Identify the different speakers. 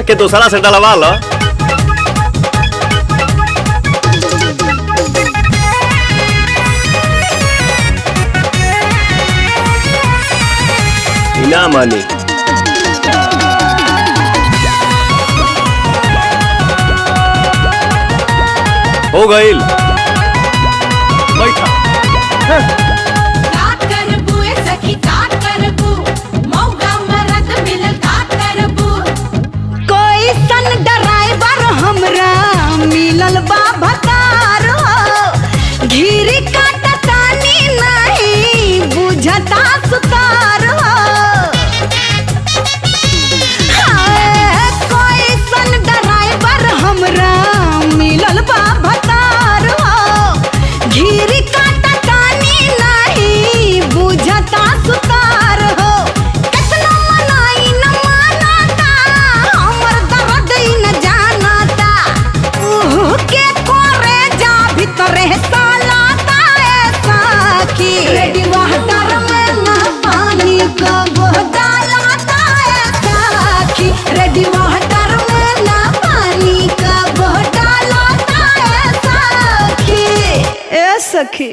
Speaker 1: जाके दूसरा से डलवा लो। ना मानी हो गईल बैठा।
Speaker 2: कोई सन ड्राइवर हमरा मिलल बा भतार हो, घीरी काटा तानी नहीं बुझता सुतार हो। कोई सन ड्राइवर हमरा मिलल बा भतार हो, घीरी काटा तानी नहीं बुझता सुतार हो। कितना मनाई न मानता, हमर दर्द न जानता, उह के कोरे जा भीतरे सालाता ऐसा की रेडी वाटर में ना पानी कब डालता ऐसा की रेडी वाटर में ना पानी कब डालता ऐसा की ए सखी।